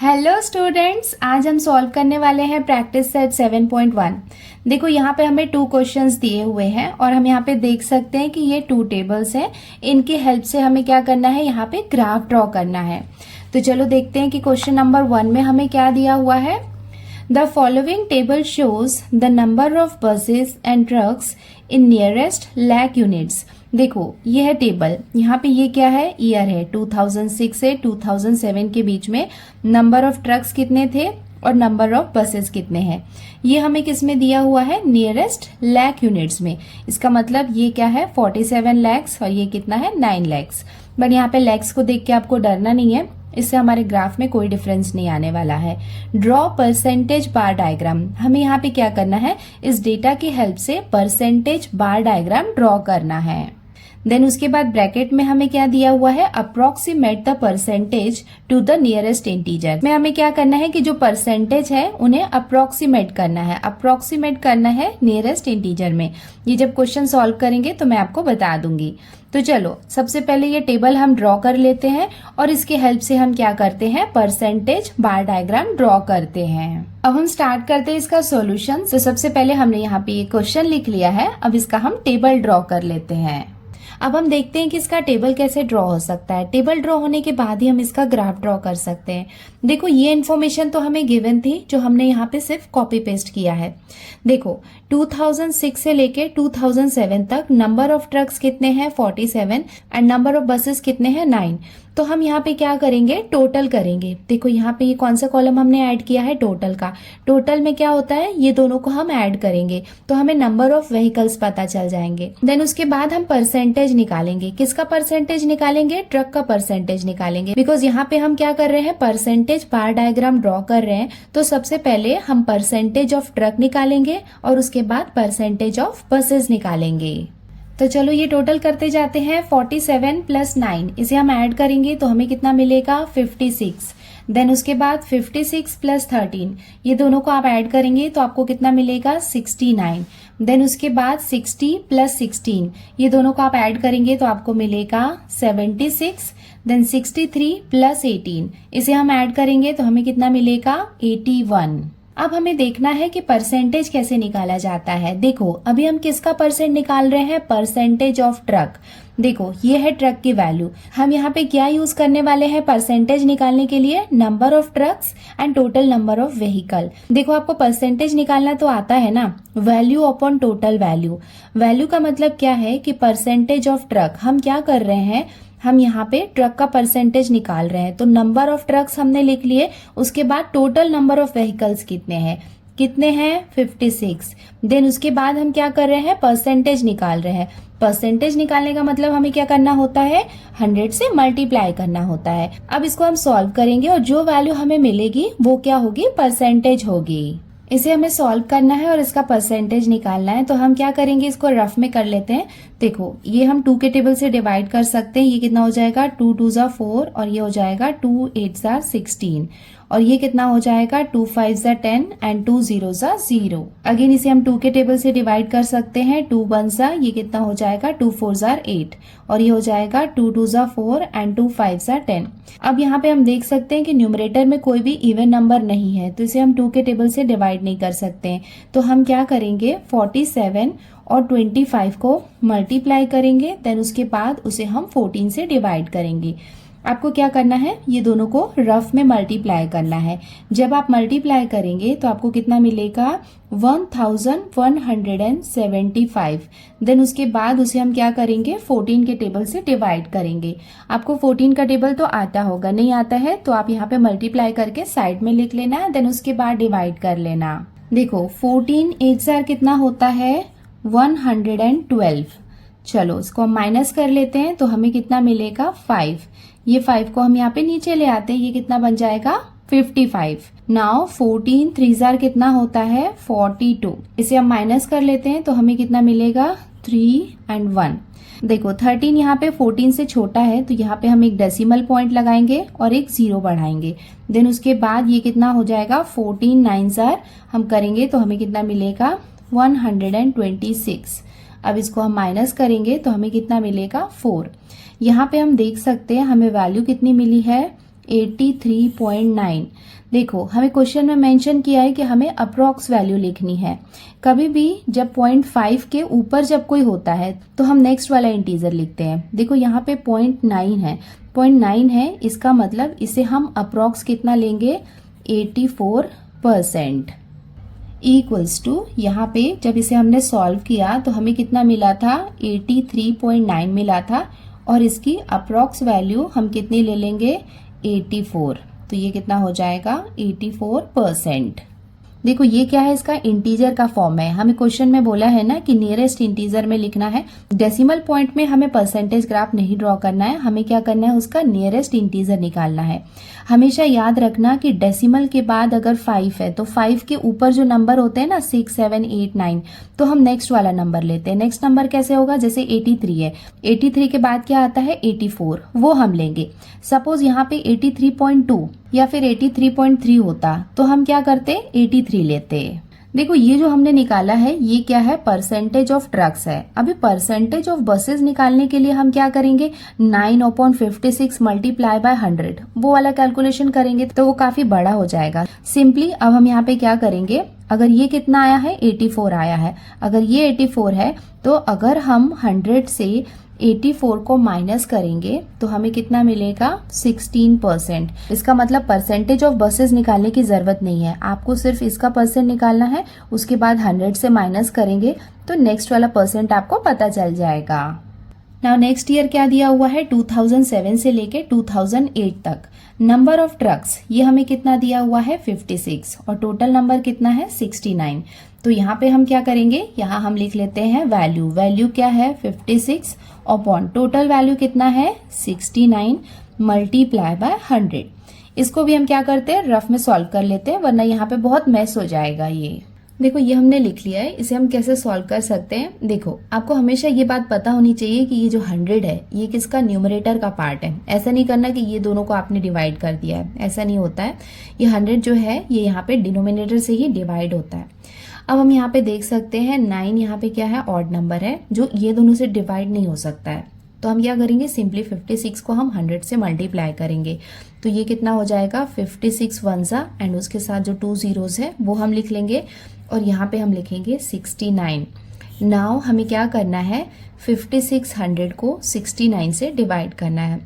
Hello students, आज हम solve करने वाले हैं प्रैक्टिस सेट 7.1। देखो यहाँ पे हमें 2 क्वेश्चंस दिए हुए हैं और हम यहाँ पे देख सकते हैं कि ये 2 टेबल्स हैं। इनकी हेल्प से हमें क्या करना है, यहाँ पे ग्राफ ड्रॉ करना है। तो चलो देखते हैं कि क्वेश्चन नंबर 1 में हमें क्या दिया हुआ है। The following table shows the number of buses and trucks in nearest lakh units. देखो ये है टेबल, यहाँ पे ये क्या है, ईयर है 2006 से 2007 के बीच में नंबर ऑफ ट्रक्स कितने थे और नंबर ऑफ बसेस कितने हैं। ये हमें किस में दिया हुआ है, नियरेस्ट लैक यूनिट्स में। इसका मतलब ये क्या है 47 लैक्स और ये कितना है 9 लैक्स। बट यहाँ पे लैक्स को देख के आपको डरना नहीं है, इससे हमारे ग्राफ में कोई डिफरेंस नहीं आने वाला है। ड्रॉ परसेंटेज बार डायग्राम, हमें यहाँ पे क्या करना है, इस डेटा की हेल्प से परसेंटेज बार डायग्राम ड्रॉ करना है। देन उसके बाद ब्रैकेट में हमें क्या दिया हुआ है, approximate the percentage to the nearest integer में हमें क्या करना है कि जो परसेंटेज है उन्हें अप्रोक्सीमेट करना है, अप्रोक्सीमेट करना है नियरेस्ट इंटीजर में। ये जब क्वेश्चन सॉल्व करेंगे तो मैं आपको बता दूंगी। तो चलो सबसे पहले ये टेबल हम ड्रॉ कर लेते हैं और इसके हेल्प से हम क्या करते हैं, परसेंटेज बार डायग्राम ड्रॉ करते हैं। अब हम स्टार्ट करते हैं इसका सॉल्यूशन। तो सबसे पहले हमने यहाँ पे ये क्वेश्चन लिख लिया है, अब इसका हम टेबल ड्रॉ कर लेते हैं। अब हम देखते हैं कि इसका टेबल कैसे ड्रॉ हो सकता है। टेबल ड्रॉ होने के बाद ही हम इसका ग्राफ ड्रॉ कर सकते हैं। देखो ये इन्फॉर्मेशन तो हमें गिवन थी, जो हमने यहाँ पे सिर्फ कॉपी पेस्ट किया है। देखो 2006 से लेके 2007 तक नंबर ऑफ ट्रक्स कितने हैं 47 एंड नंबर ऑफ बसेस कितने हैं 9। तो हम यहाँ पे क्या करेंगे, टोटल करेंगे। देखो यहाँ पे ये कौन सा कॉलम हमने ऐड किया है, टोटल का। टोटल में क्या होता है, ये दोनों को हम ऐड करेंगे तो हमें नंबर ऑफ व्हीकल्स पता चल जाएंगे। देन उसके बाद हम परसेंटेज निकालेंगे। किसका परसेंटेज निकालेंगे, ट्रक का परसेंटेज निकालेंगे। बिकॉज यहाँ पे हम क्या कर रहे हैं, परसेंटेज बार डायग्राम ड्रॉ कर रहे हैं। तो सबसे पहले हम परसेंटेज ऑफ ट्रक निकालेंगे और उसके बाद परसेंटेज ऑफ बसेस निकालेंगे। तो चलो ये टोटल करते जाते हैं। 47 प्लस 9 इसे हम ऐड करेंगे तो हमें कितना मिलेगा 56। देन उसके बाद 56 प्लस 13 ये दोनों को आप ऐड करेंगे तो आपको कितना मिलेगा 69। देन उसके बाद 60 प्लस 16 ये दोनों को आप ऐड करेंगे तो आपको मिलेगा 76। देन 63 प्लस 18 इसे हम ऐड करेंगे तो हमें कितना मिलेगा 81। अब हमें देखना है कि परसेंटेज कैसे निकाला जाता है। देखो अभी हम किसका परसेंट निकाल रहे हैं, परसेंटेज ऑफ ट्रक। देखो ये है ट्रक की वैल्यू। हम यहाँ पे क्या यूज करने वाले हैं परसेंटेज निकालने के लिए, number of trucks and total number of vehicle. देखो आपको परसेंटेज निकालना तो आता है ना, value upon total value. Value का मतलब क्या है कि परसेंटेज ऑफ ट्रक। हम क्या कर रहे हैं, हम यहाँ पे ट्रक का परसेंटेज निकाल रहे हैं। तो नंबर ऑफ ट्रक्स हमने लिख लिए, उसके बाद टोटल नंबर ऑफ व्हीकल्स कितने हैं 56। देन उसके बाद हम क्या कर रहे हैं, परसेंटेज निकाल रहे हैं। परसेंटेज निकालने का मतलब हमें क्या करना होता है, 100 से मल्टीप्लाई करना होता है। अब इसको हम सॉल्व करेंगे और जो वैल्यू हमें मिलेगी वो क्या होगी, परसेंटेज होगी। इसे हमें सॉल्व करना है और इसका परसेंटेज निकालना है। तो हम क्या करेंगे, इसको रफ में कर लेते हैं। देखो ये हम 2 के टेबल से डिवाइड कर सकते हैं। ये कितना हो जाएगा 2 2 जा 4 और ये हो जाएगा 2 8 जा 16 और ये कितना हो जाएगा 2 5 जा 10 एंड 2 0 जा 0। अगेन इसे हम 2 के टेबल से डिवाइड कर सकते हैं। 2 1 जा ये कितना हो जाएगा 2 4 जा 8 और ये हो जाएगा 2 2 जा 4 एंड 2 5 जा 10। अब यहाँ पे हम देख सकते हैं कि न्यूमरेटर में कोई भी इवन नंबर नहीं है, तो इसे हम 2 के टेबल से डिवाइड नहीं कर सकते हैं। तो हम क्या करेंगे, 47 और 25 को मल्टीप्लाई करेंगे। देन उसके बाद उसे हम 14 से डिवाइड करेंगे। आपको क्या करना है, ये दोनों को रफ में मल्टीप्लाई करना है। जब आप मल्टीप्लाई करेंगे तो आपको कितना मिलेगा 1175। देन उसके बाद उसे हम क्या करेंगे, 14 के टेबल से डिवाइड करेंगे। आपको 14 का टेबल तो आता होगा, नहीं आता है तो आप यहाँ पे मल्टीप्लाई करके साइड में लिख लेना, देन उसके बाद डिवाइड कर लेना। देखो 14 8 जार कितना होता है 112। चलो इसको हम माइनस कर लेते हैं तो हमें कितना मिलेगा 5। ये 5 को हम यहाँ पे नीचे ले आते हैं, ये कितना बन जाएगा 55। नाउ 14 3 जार कितना होता है 42। इसे हम माइनस कर लेते हैं तो हमें कितना मिलेगा 3 एंड 1। देखो 13 यहाँ पे 14 से छोटा है तो यहाँ पे हम एक डेसिमल पॉइंट लगाएंगे और एक 0 बढ़ाएंगे। देन उसके बाद ये कितना हो जाएगा 14 9 जार हम करेंगे तो हमें कितना मिलेगा 126। अब इसको हम माइनस करेंगे तो हमें कितना मिलेगा 4। यहाँ पे हम देख सकते हैं हमें वैल्यू कितनी मिली है 83.9। देखो हमें क्वेश्चन में मेंशन किया है कि हमें अप्रोक्स वैल्यू लिखनी है। कभी भी जब 0.5 के ऊपर जब कोई होता है तो हम नेक्स्ट वाला इंटीजर लिखते हैं। देखो यहाँ पे 0.9 है, 0.9 है, इसका मतलब इसे हम अप्रोक्स कितना लेंगे, 84%। इक्वल्स टू, यहाँ पे जब इसे हमने सॉल्व किया तो हमें कितना मिला था, 83.9 मिला था, और इसकी अप्रोक्स वैल्यू हम कितनी ले लेंगे, 84। तो ये कितना हो जाएगा, 84%। देखो ये क्या है, इसका इंटीजर का फॉर्म है। हमें क्वेश्चन में बोला है ना कि नियरेस्ट इंटीजर में लिखना है। डेसिमल पॉइंट में हमें परसेंटेज ग्राफ नहीं ड्रॉ करना है, हमें क्या करना है, उसका नियरेस्ट इंटीजर निकालना है। हमेशा याद रखना कि डेसिमल के बाद अगर 5 है तो 5 के ऊपर जो नंबर होते हैं ना, 6, 7, 8, 9, तो हम नेक्स्ट वाला नंबर लेते हैं। नेक्स्ट नंबर कैसे होगा, जैसे 83 है, 83 के बाद क्या आता है, 84, वो हम लेंगे। सपोज यहाँ पे 83.2 या फिर 83.3 होता तो हम क्या करते, 83 लेते। देखो ये जो हमने निकाला है ये क्या है, परसेंटेज ऑफ ट्रक्स है। अभी परसेंटेज ऑफ बसेस निकालने के लिए हम क्या करेंगे, 9/56 मल्टीप्लाई बाय 100, वो वाला कैलकुलेशन करेंगे तो वो काफी बड़ा हो जाएगा। सिंपली अब हम यहाँ पे क्या करेंगे, अगर ये कितना आया है, 84 आया है, अगर ये 84 है तो अगर हम 100 से 84 को माइनस करेंगे तो हमें कितना मिलेगा, 16%। इसका मतलब परसेंटेज ऑफ बसेस निकालने की जरूरत नहीं है, आपको सिर्फ इसका परसेंट निकालना है। उसके बाद 100 से माइनस करेंगे तो नेक्स्ट वाला परसेंट आपको पता चल जाएगा। नाउ नेक्स्ट ईयर क्या दिया हुआ है, 2007 से लेके 2008 तक। नंबर ऑफ ट्रक्स ये हमें कितना दिया हुआ है, 56, और टोटल नंबर कितना है, 69। तो यहाँ पे हम क्या करेंगे, यहाँ हम लिख लेते हैं वैल्यू। वैल्यू क्या है, 56 अपॉन टोटल वैल्यू कितना है, 69 मल्टीप्लाई बाय 100। इसको भी हम क्या करते हैं, रफ में सॉल्व कर लेते हैं, वरना यहाँ पे बहुत मैस हो जाएगा ये। देखो ये हमने लिख लिया है, इसे हम कैसे सॉल्व कर सकते हैं। देखो आपको हमेशा ये बात पता होनी चाहिए कि ये जो 100 है ये किसका, न्यूमरेटर का पार्ट है। ऐसा नहीं करना कि ये दोनों को आपने डिवाइड कर दिया है, ऐसा नहीं होता है। ये 100 जो है ये यहाँ पे डिनोमिनेटर से ही डिवाइड होता है। अब हम यहाँ पे देख सकते हैं 9 यहाँ पे क्या है, ऑड नंबर है जो ये दोनों से डिवाइड नहीं हो सकता है। तो हम क्या करेंगे, सिंपली 56 को हम 100 से मल्टीप्लाई करेंगे तो ये कितना हो जाएगा, 56 1 एंड उसके साथ जो 2 zeros है वो हम लिख लेंगे, और यहाँ पे हम लिखेंगे 69। नाउ हमें क्या करना है, 56 100 को 69 से डिवाइड करना है।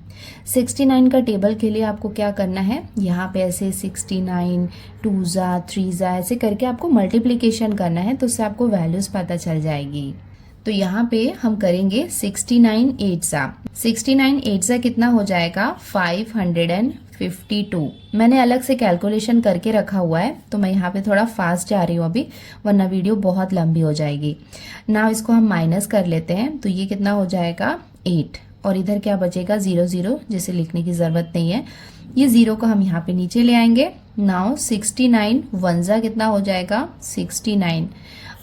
69 का टेबल के लिए आपको क्या करना है, यहाँ पे ऐसे 69 2 3 ऐसे करके आपको मल्टीप्लीकेशन करना है, तो उससे आपको वैल्यूज पता चल जाएगी। तो यहाँ पे हम करेंगे 69 8 कितना हो जाएगा, 552। मैंने अलग से कैलकुलेशन करके रखा हुआ है तो मैं यहाँ पे थोड़ा फास्ट जा रही हूँ अभी, वरना वीडियो बहुत लंबी हो जाएगी। नाउ इसको हम माइनस कर लेते हैं तो ये कितना हो जाएगा, 8, और इधर क्या बचेगा, 0 0, जिसे लिखने की जरूरत नहीं है। ये 0 को हम यहाँ पे नीचे ले आएंगे। नाउ 69 1 कितना हो जाएगा, 69।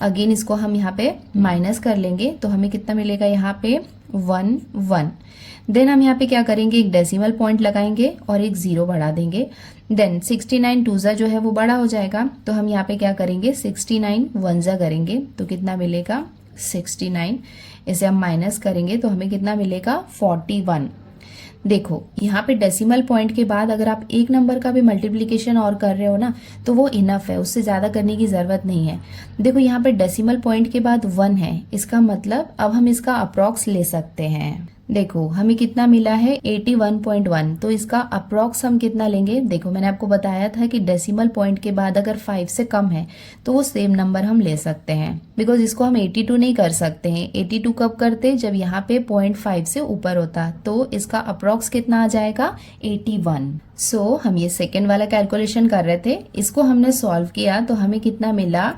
अगेन इसको हम यहाँ पे माइनस कर लेंगे तो हमें कितना मिलेगा, यहाँ पे 1 1। देन हम यहाँ पे क्या करेंगे, एक डेसिमल पॉइंट लगाएंगे और एक 0 बढ़ा देंगे। देन 69 2 जो है वो बड़ा हो जाएगा, तो हम यहाँ पे क्या करेंगे, 69 1 करेंगे तो कितना मिलेगा, 69। इसे हम माइनस करेंगे तो हमें कितना मिलेगा, 41। देखो यहाँ पे डेसिमल पॉइंट के बाद अगर आप एक नंबर का भी मल्टीप्लीकेशन और कर रहे हो ना तो वो इनफ है, उससे ज्यादा करने की जरूरत नहीं है। देखो यहाँ पे डेसिमल पॉइंट के बाद 1 है, इसका मतलब अब हम इसका अप्रॉक्स ले सकते हैं। देखो हमें कितना मिला है, 81.1, तो इसका अप्रॉक्स हम कितना लेंगे। देखो मैंने आपको बताया था कि डेसिमल पॉइंट के बाद अगर 5 से कम है तो वो सेम नंबर हम ले सकते हैं, बिकॉज इसको हम 82 नहीं कर सकते हैं। 82 कब करते, जब यहाँ पे 0.5 से ऊपर होता, तो इसका अप्रॉक्स कितना आ जाएगा, 81। सो हम ये सेकेंड वाला कैलकुलेशन कर रहे थे, इसको हमने सॉल्व किया तो हमें कितना मिला,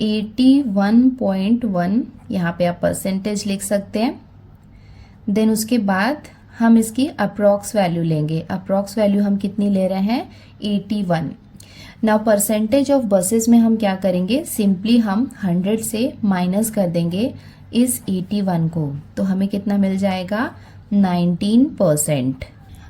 81.1। यहाँ पे आप परसेंटेज लिख सकते हैं। देन उसके बाद हम इसकी अप्रॉक्स वैल्यू लेंगे। अप्रॉक्स वैल्यू हम कितनी ले रहे हैं, 81। नाउ परसेंटेज ऑफ बसेस में हम क्या करेंगे, सिंपली हम 100 से माइनस कर देंगे इस 81 को, तो हमें कितना मिल जाएगा, 19%।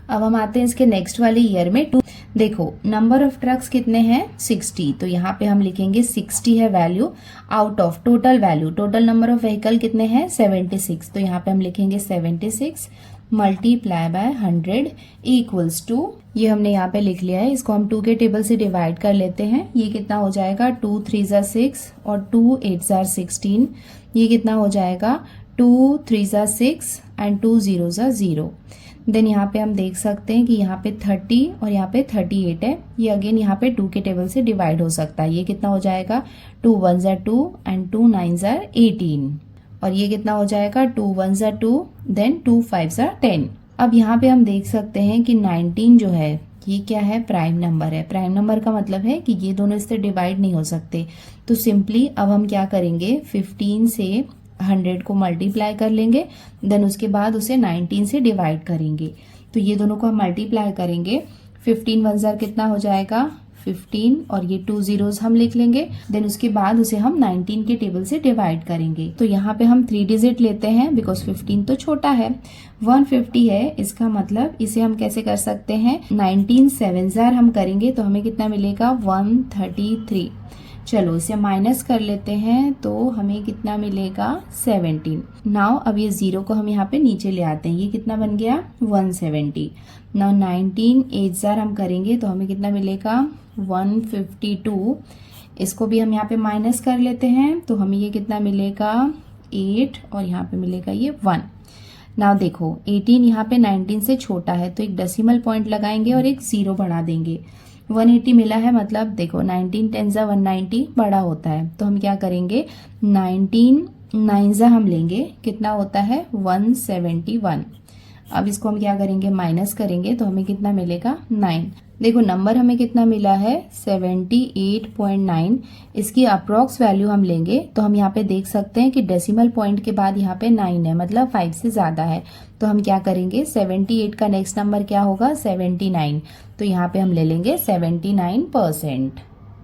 अब हम आते हैं इसके नेक्स्ट वाले ईयर में। देखो नंबर ऑफ ट्रक्स कितने हैं, 60, तो यहाँ पे हम लिखेंगे 60 है value out of total value. Total number of vehicle कितने हैं, 76, तो यहाँ पे हम लिखेंगे 76 मल्टीप्लाई बाय 100 इक्वल्स टू, ये हमने यहाँ पे लिख लिया है, इसको हम 2 के टेबल से डिवाइड कर लेते हैं। ये कितना हो जाएगा, 2 3 ज़ा 6 और 2 8 ज़ा 16। ये कितना हो जाएगा, 2 3 ज़ा 6 एंड 2 0 ज़ा 0। देन यहाँ पे हम देख सकते हैं कि यहाँ पे 30 और यहाँ पे 38 है। ये अगेन यहाँ पे 2 के टेबल से डिवाइड हो सकता है। ये कितना हो जाएगा, 2 1 ज़ा 2 एंड 2 9 ज़ा 18। और ये कितना हो जाएगा, 2 1 ज़ा 2 देन 2 5 ज़ा 10। अब यहाँ पे हम देख सकते हैं कि 19 जो है ये क्या है, प्राइम नंबर है। प्राइम नंबर का मतलब है कि ये दोनों इससे डिवाइड नहीं हो सकते। तो सिंपली अब हम क्या करेंगे, 15 से 100 को मल्टीप्लाई कर लेंगे, देन उसके बाद उसे 19 से डिवाइड करेंगे। तो ये दोनों को हम मल्टीप्लाई करेंगे। 15 1 ज़ा कितना हो जाएगा, 15 और ये 2 zeros हम लिख लेंगे। देन उसके बाद उसे हम 19 के टेबल से डिवाइड करेंगे। तो यहाँ पे हम 3 डिजिट लेते हैं बिकॉज 15 तो छोटा है। 150 है, इसका मतलब इसे हम कैसे कर सकते हैं, 19 7 ज़ार हम करेंगे तो हमें कितना मिलेगा, 133। चलो इसे माइनस कर लेते हैं तो हमें कितना मिलेगा, 17। नाउ अब ये 0 को हम यहाँ पे नीचे ले आते हैं। ये कितना बन गया, 170। नाउ 19 8 ज़ार हम करेंगे तो हमें कितना मिलेगा, 152। इसको भी हम यहाँ पे माइनस कर लेते हैं तो हमें ये कितना मिलेगा, 8 और यहाँ पे मिलेगा ये 1। नाउ देखो 18 यहाँ पे 19 से छोटा है तो एक डेसिमल पॉइंट लगाएंगे और एक 0 बढ़ा देंगे। 180 मिला है, मतलब देखो 19 10 ज़ा 190 बड़ा होता है। तो हम क्या करेंगे, 19 9 ज़ा हम लेंगे, कितना होता है, 171। अब इसको हम क्या करेंगे, माइनस करेंगे तो हमें कितना मिलेगा, 9। देखो नंबर हमें कितना मिला है, 78.9। इसकी अप्रॉक्स वैल्यू हम लेंगे तो हम यहाँ पे देख सकते हैं कि डेसिमल पॉइंट के बाद यहाँ पे 9 है, मतलब 5 से ज्यादा है। तो हम क्या करेंगे, 78 का नेक्स्ट नंबर क्या होगा, 79। तो यहाँ पे हम ले लेंगे 79%।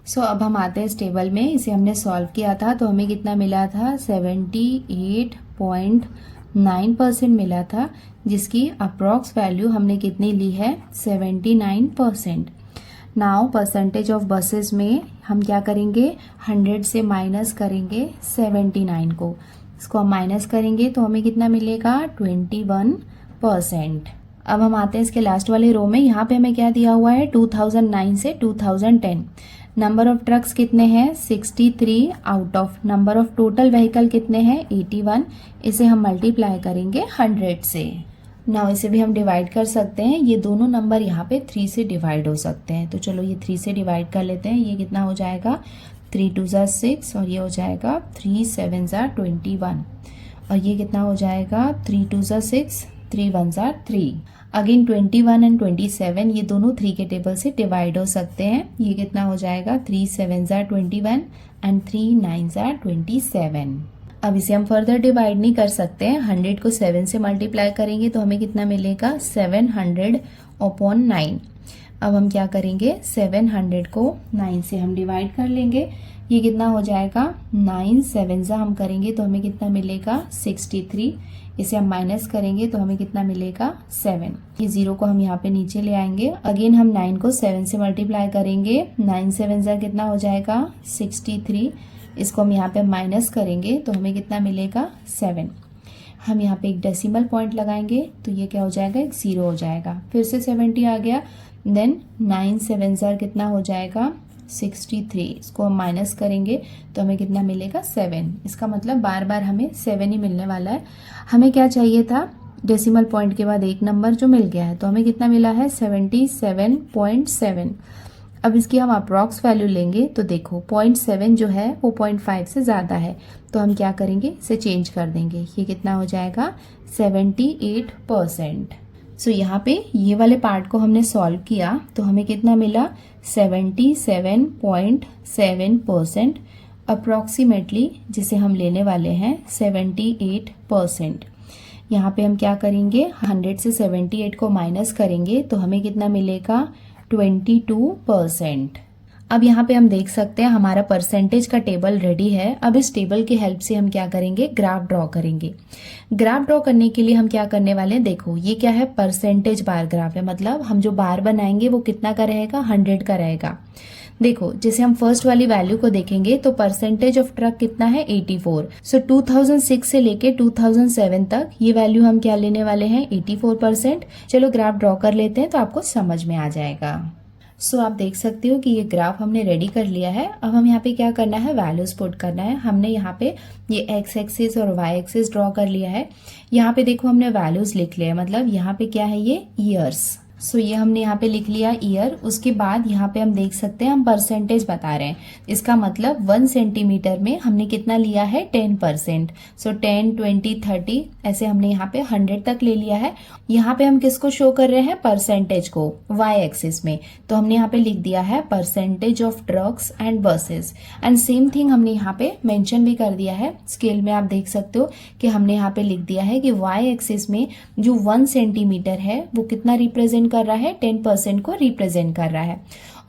सो अब हम आते हैं इस टेबल में, इसे हमने सॉल्व किया था तो हमें कितना मिला था, 78.9% मिला था, जिसकी अप्रॉक्स वैल्यू हमने कितनी ली है, 79%। नाउ परसेंटेज ऑफ बसेस में हम क्या करेंगे, 100 से माइनस करेंगे 79 को। इसको हम माइनस करेंगे तो हमें कितना मिलेगा, 21%। अब हम आते हैं इसके लास्ट वाले रो में। यहाँ पे हमें क्या दिया हुआ है, 2009 से 2010। नंबर ऑफ ट्रक्स कितने हैं, 63 out of number of total vehicle कितने हैं, 81। इसे हम मल्टीप्लाई करेंगे 100 से। नाउ इसे भी हम डिवाइड कर सकते हैं। ये दोनों नंबर यहाँ पे 3 से डिवाइड हो सकते हैं। तो चलो ये 3 से डिवाइड कर लेते हैं। ये कितना हो जाएगा, 3 2 ज़ा 6 और ये हो जाएगा 3 7 ज़ा 21। और ये कितना हो जाएगा, 3 2 ज़ा 6 3 1 ज़ा 3। अगेन 21 एंड 27 ये दोनों 3 के टेबल से डिवाइड हो सकते हैं। ये कितना हो जाएगा, 3 7 ज़ा 21 एंड 3 9 ज़ा 27। अब इसे हम फर्दर डिवाइड नहीं कर सकते हैं। 100 को 7 से मल्टीप्लाई करेंगे तो हमें कितना मिलेगा, 700/9। अब हम क्या करेंगे, 700 को 9 से हम डिवाइड कर लेंगे। ये कितना हो जाएगा, 9 7 ज़ा हम करेंगे तो हमें कितना मिलेगा, 63। इसे हम माइनस करेंगे तो हमें कितना मिलेगा, 7। ये 0 को हम यहाँ पे नीचे ले आएंगे। अगेन हम 9 को 7 से मल्टीप्लाई करेंगे। 9 7 ज़ा कितना हो जाएगा, 63। इसको हम यहाँ पे माइनस करेंगे तो हमें कितना मिलेगा, 7। हम यहाँ पे एक डेसिमल पॉइंट लगाएंगे तो ये क्या हो जाएगा, एक 0 हो जाएगा। फिर से 70 आ गया। देन 9 7 ज़ा कितना हो जाएगा, 63। इसको हम माइनस करेंगे तो हमें कितना मिलेगा, 7। इसका मतलब बार बार हमें 7 ही मिलने वाला है। हमें क्या चाहिए था, डेसिमल पॉइंट के बाद एक नंबर जो मिल गया है, तो हमें कितना मिला है, 77.7। अब इसकी हम अप्रॉक्स वैल्यू लेंगे तो देखो 0.7 जो है वो 0.5 से ज़्यादा है। तो हम क्या करेंगे, इसे चेंज कर देंगे। ये कितना हो जाएगा, 78%। सो यहाँ पे ये वाले पार्ट को हमने सॉल्व किया तो हमें कितना मिला, 77.7% अप्रॉक्सीमेटली, जिसे हम लेने वाले हैं 78%। यहाँ पे हम क्या करेंगे, 100 से 78 को माइनस करेंगे तो हमें कितना मिलेगा, 22%। अब यहाँ पे हम देख सकते हैं हमारा परसेंटेज का टेबल रेडी है। अब इस टेबल की हेल्प से हम क्या करेंगे, ग्राफ ड्रॉ करेंगे। ग्राफ ड्रॉ करने के लिए हम क्या करने वाले हैं, देखो ये क्या है, परसेंटेज बार ग्राफ है, मतलब हम जो बार बनाएंगे वो कितना का रहेगा, 100 का रहेगा। देखो जैसे हम फर्स्ट वाली वैल्यू को देखेंगे तो परसेंटेज ऑफ ट्रक कितना है 84। सो 2006 से लेके 2007 तक ये वैल्यू हम क्या लेने वाले हैं 84%। चलो ग्राफ ड्रॉ कर लेते हैं तो आपको समझ में आ जाएगा। सो आप देख सकते हो कि ये ग्राफ हमने रेडी कर लिया है। अब हम यहाँ पे क्या करना है, वैल्यूज पुट करना है। हमने यहाँ पे ये एक्स एक्सिस और वाई एक्सिस ड्रॉ कर लिया है। यहाँ पे देखो हमने वैल्यूज लिख लिया है, मतलब यहाँ पे क्या है ये ईयर्स। सो ये हमने यहाँ पे लिख लिया ईयर। उसके बाद यहाँ पे हम देख सकते हैं हम परसेंटेज बता रहे हैं, इसका मतलब 1 सेंटीमीटर में हमने कितना लिया है 10%। सो 10, 20, 30 ऐसे हमने यहाँ पे 100 तक ले लिया है। यहाँ पे हम किसको शो कर रहे हैं, परसेंटेज को वाई एक्सिस में। तो हमने यहाँ पे लिख दिया है percentage of trucks and buses. And same thing हमने यहाँ पे मेंशन भी कर दिया है, स्केल में आप देख सकते हो कि हमने यहाँ पे लिख दिया है कि वाई एक्सिस में जो 1 सेंटीमीटर है वो कितना रिप्रेजेंट कर रहा है, 10% को रिप्रेजेंट कर रहा है।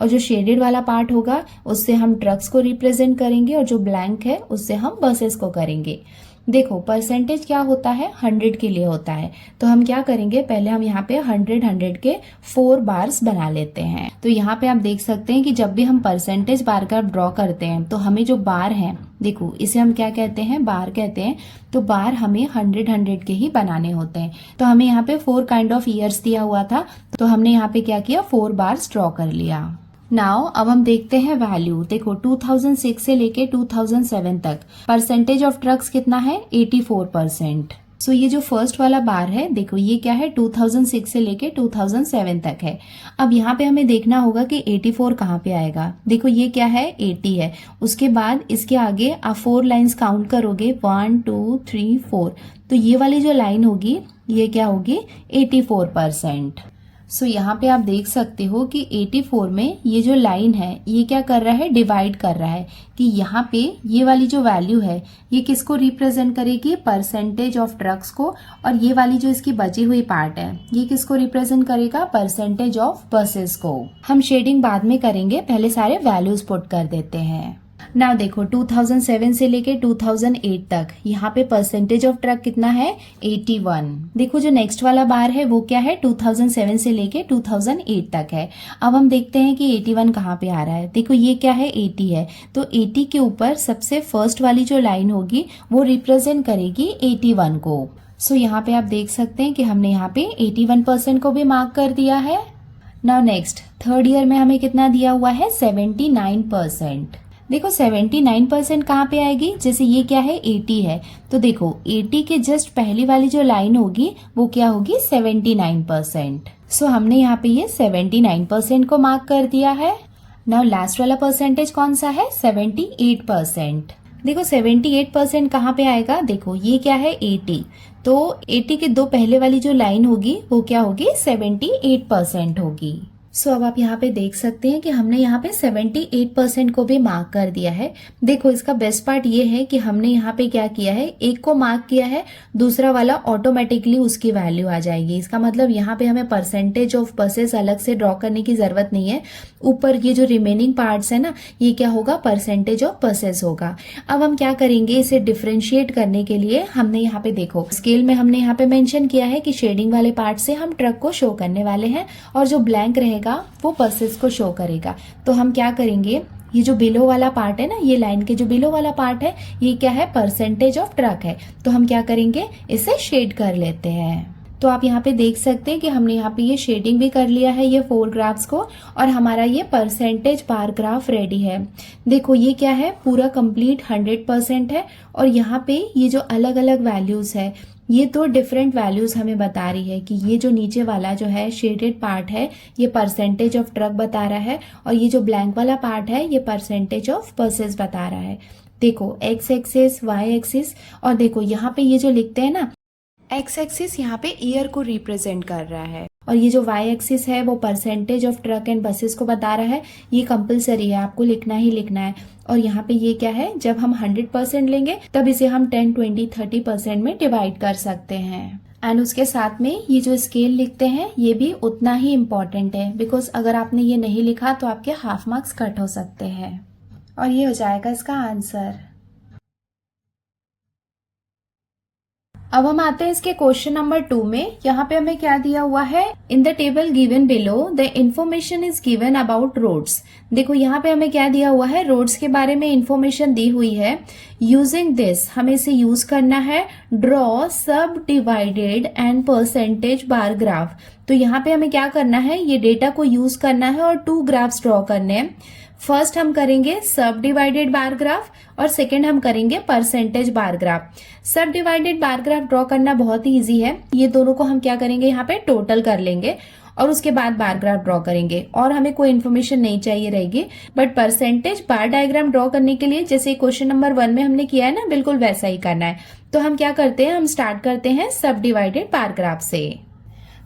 और जो शेडेड वाला पार्ट होगा उससे हम ट्रक्स को रिप्रेजेंट करेंगे और जो ब्लैंक है उससे हम बसेस को करेंगे। देखो परसेंटेज क्या होता है, 100 के लिए होता है। तो हम क्या करेंगे, पहले हम यहाँ पे 100 के 4 बार्स बना लेते हैं। तो यहाँ पे आप देख सकते हैं कि जब भी हम परसेंटेज बार का ड्रॉ करते हैं तो हमें जो बार है, देखो इसे हम क्या कहते हैं, बार कहते हैं। तो बार हमें 100 के ही बनाने होते हैं। तो हमें यहाँ पे 4 काइंड ऑफ ईयर्स दिया हुआ था, तो हमने यहाँ पे क्या किया, 4 बार्स ड्रॉ कर लिया। नाउ अब हम देखते हैं वैल्यू। देखो 2006 से लेके 2007 तक परसेंटेज ऑफ ट्रक्स कितना है 84%। सो ये जो फर्स्ट वाला बार है, देखो ये क्या है 2006 से लेके 2007 तक है। अब यहाँ पे हमें देखना होगा कि 84 कहाँ पे आएगा। देखो ये क्या है 80 है, उसके बाद इसके आगे आप 4 लाइंस काउंट करोगे 1 2 3 4। तो ये वाली जो लाइन होगी ये क्या होगी 84%। सो यहाँ पे आप देख सकते हो कि 84 में ये जो लाइन है ये क्या कर रहा है, डिवाइड कर रहा है कि यहाँ पे ये वाली जो वैल्यू है ये किसको रिप्रेजेंट करेगी, परसेंटेज ऑफ ट्रक्स को। और ये वाली जो इसकी बची हुई पार्ट है ये किसको रिप्रेजेंट करेगा, परसेंटेज ऑफ बसेस को। हम शेडिंग बाद में करेंगे, पहले सारे वैल्यूज पुट कर देते हैं। नाउ देखो 2007 से लेके 2008 तक यहाँ पे परसेंटेज ऑफ ट्रक कितना है 81। देखो जो नेक्स्ट वाला बार है वो क्या है 2007 से लेके 2008 तक है। अब हम देखते हैं कि 81 कहाँ पे आ रहा है। देखो ये क्या है 80 है, तो 80 के ऊपर सबसे फर्स्ट वाली जो लाइन होगी वो रिप्रेजेंट करेगी 81 को। सो यहाँ पे आप देख सकते हैं कि हमने यहाँ पे 81% को भी मार्क कर दिया है। नाउ नेक्स्ट थर्ड ईयर में हमें कितना दिया हुआ है 79%। देखो 79% कहाँ पे आएगी, जैसे ये क्या है 80 है, तो देखो 80 के जस्ट पहली वाली जो लाइन होगी वो क्या होगी 79%। सो हमने यहाँ पे ये 79% को मार्क कर दिया है। नाउ लास्ट वाला परसेंटेज कौन सा है 78%। देखो 78% कहाँ पे आएगा, देखो ये क्या है 80, तो 80 के 2 पहले वाली जो लाइन होगी वो क्या होगी 78% होगी। सो अब आप यहाँ पे देख सकते हैं कि हमने यहाँ पे 78% को भी मार्क कर दिया है। देखो इसका बेस्ट पार्ट ये है कि हमने यहाँ पे क्या किया है, एक को मार्क किया है, दूसरा वाला ऑटोमेटिकली उसकी वैल्यू आ जाएगी। इसका मतलब यहाँ पे हमें परसेंटेज ऑफ बसेस अलग से ड्रॉ करने की जरूरत नहीं है। ऊपर ये जो रिमेनिंग पार्ट्स है ना, ये क्या होगा, परसेंटेज ऑफ बसेस होगा। अब हम क्या करेंगे, इसे डिफ्रेंशिएट करने के लिए हमने यहाँ पे देखो स्केल में हमने यहाँ पे मेंशन किया है कि शेडिंग वाले पार्ट से हम ट्रक को शो करने वाले हैं और जो ब्लैंक रहेगा वो बसेस को शो करेगा। तो हम क्या करेंगे, ये जो बिलो वाला पार्ट है ना, ये लाइन के जो बिलो वाला पार्ट है ये क्या है, परसेंटेज ऑफ ट्रक है। तो हम क्या करेंगे, इसे शेड कर लेते हैं। तो आप यहाँ पे देख सकते हैं कि हमने यहाँ पे ये शेडिंग भी कर लिया है ये 4 ग्राफ्स को, और हमारा ये परसेंटेज बार ग्राफ रेडी है। देखो ये क्या है, पूरा कंप्लीट 100% है, और यहाँ पे ये जो अलग अलग वैल्यूज है ये तो डिफरेंट वैल्यूज हमें बता रही है कि ये जो नीचे वाला जो है शेडेड पार्ट है ये परसेंटेज ऑफ ट्रक बता रहा है, और ये जो ब्लैंक वाला पार्ट है ये परसेंटेज ऑफ बसेस बता रहा है। देखो एक्स एक्सिस, वाई एक्सिस, और देखो यहाँ पे ये जो लिखते हैं ना, एक्स एक्सिस यहाँ पे ईयर को रिप्रेजेंट कर रहा है, और ये जो वाई एक्सिस है वो percentage of truck and buses को बता रहा है। ये कंपलसरी है, आपको लिखना ही लिखना है। और यहाँ पे ये क्या है, जब हम 100% लेंगे तब इसे हम 10, 20, 30% में डिवाइड कर सकते हैं। एंड उसके साथ में ये जो स्केल लिखते हैं ये भी उतना ही इम्पोर्टेंट है, बिकॉज अगर आपने ये नहीं लिखा तो आपके हाफ मार्क्स कट हो सकते हैं। और ये हो जाएगा इसका आंसर। अब हम आते हैं इसके क्वेश्चन नंबर 2 में। यहाँ पे हमें क्या दिया हुआ है, in the table given below the information is given about roads. देखो यहाँ पे हमें क्या दिया हुआ है, रोड्स के बारे में इंफॉर्मेशन दी हुई है। यूजिंग दिस, हमें इसे यूज करना है, ड्रॉ सब divided and percentage bar graph. तो यहाँ पे हमें क्या करना है, ये डेटा को यूज करना है और 2 ग्राफ्स ड्रॉ करने हैं। फर्स्ट हम करेंगे सब डिवाइडेड बार ग्राफ और सेकेंड हम करेंगे परसेंटेज बार ग्राफ। सब डिवाइडेड बार ग्राफ ड्रॉ करना बहुत ही इजी है। ये दोनों को हम क्या करेंगे, यहाँ पे टोटल कर लेंगे और उसके बाद बार ग्राफ ड्रॉ करेंगे और हमें कोई इन्फॉर्मेशन नहीं चाहिए रहेगी। But percentage bar diagram draw करने के लिए जैसे क्वेश्चन नंबर 1 में हमने किया है ना, बिल्कुल वैसा ही करना है। तो हम क्या करते हैं, हम स्टार्ट करते हैं सब डिवाइडेड बार ग्राफ से।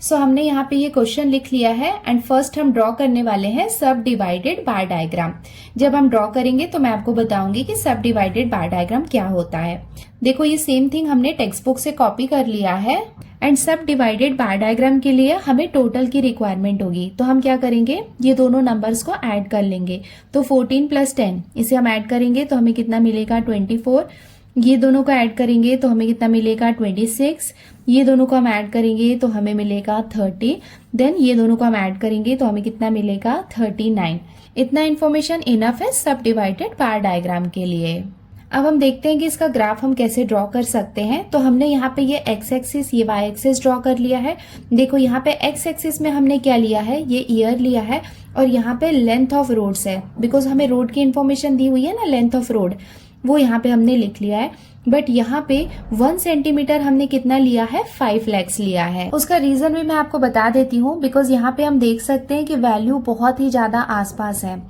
सो हमने यहाँ पे ये क्वेश्चन लिख लिया है एंड फर्स्ट हम ड्रॉ करने वाले हैं सब डिवाइडेड बार डायग्राम। जब हम ड्रॉ करेंगे तो मैं आपको बताऊंगी कि सब डिवाइडेड बार डायग्राम क्या होता है। देखो ये सेम थिंग हमने टेक्स्ट बुक से कॉपी कर लिया है एंड सब डिवाइडेड बार डायग्राम के लिए हमें टोटल की रिक्वायरमेंट होगी। तो हम क्या करेंगे, ये दोनों नंबर्स को ऐड कर लेंगे। तो 14 + 10 इसे हम ऐड करेंगे तो हमें कितना मिलेगा, 24। ये दोनों को ऐड करेंगे तो हमें कितना मिलेगा, 26। ये दोनों को हम ऐड करेंगे तो हमें मिलेगा 30। देन ये दोनों को हम ऐड करेंगे तो हमें कितना मिलेगा, 39। इतना इन्फॉर्मेशन इनफ है सब डिवाइडेड बार डायग्राम के लिए। अब हम देखते हैं कि इसका ग्राफ हम कैसे ड्रॉ कर सकते हैं। तो हमने यहाँ पे ये एक्स एक्सिस, ये वाई एक्सिस ड्रॉ कर लिया है। देखो यहाँ पे एक्स एक्सिस में हमने क्या लिया है, ये ईयर लिया है और यहाँ पे लेंथ ऑफ रोड्स है। बिकॉज हमें रोड की इन्फॉर्मेशन दी हुई है ना, लेंथ ऑफ रोड, वो यहाँ पे हमने लिख लिया है। बट यहाँ पे 1 सेंटीमीटर हमने कितना लिया है, 5 lakhs लिया है। उसका रीजन भी मैं आपको बता देती हूँ। बिकॉज यहाँ पे हम देख सकते हैं कि वैल्यू बहुत ही ज्यादा आसपास है।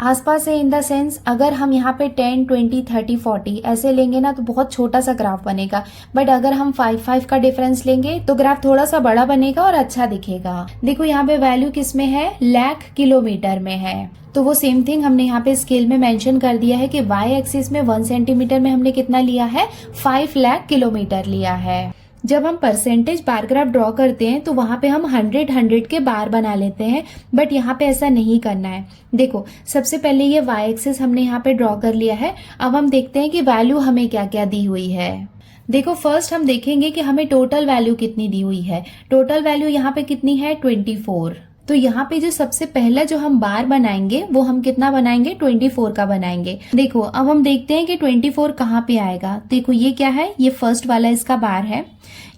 आसपास है इन द सेंस, अगर हम यहाँ पे 10, 20, 30, 40 ऐसे लेंगे ना तो बहुत छोटा सा ग्राफ बनेगा। बट अगर हम 5 का डिफरेंस लेंगे तो ग्राफ थोड़ा सा बड़ा बनेगा और अच्छा दिखेगा। देखो यहाँ पे वैल्यू किस में है, लाख किलोमीटर में है। तो वो सेम थिंग हमने यहाँ पे स्केल में मेंशन कर दिया है कि वाई एक्सिस में 1 सेंटीमीटर में हमने कितना लिया है, 5 लाख किलोमीटर लिया है। जब हम परसेंटेज बार ग्राफ ड्रॉ करते हैं तो वहां पे हम 100 के बार बना लेते हैं। बट यहाँ पे ऐसा नहीं करना है। देखो सबसे पहले ये वाई एक्सिस हमने यहाँ पे ड्रॉ कर लिया है। अब हम देखते हैं कि वैल्यू हमें क्या क्या दी हुई है। देखो फर्स्ट हम देखेंगे कि हमें टोटल वैल्यू कितनी दी हुई है। टोटल वैल्यू यहाँ पे कितनी है, 24। तो यहाँ पे जो सबसे पहला जो हम बार बनाएंगे वो हम कितना बनाएंगे, 24 का बनाएंगे। देखो अब हम देखते हैं कि 24 कहाँ पे आएगा। देखो ये क्या है, ये फर्स्ट वाला इसका बार है।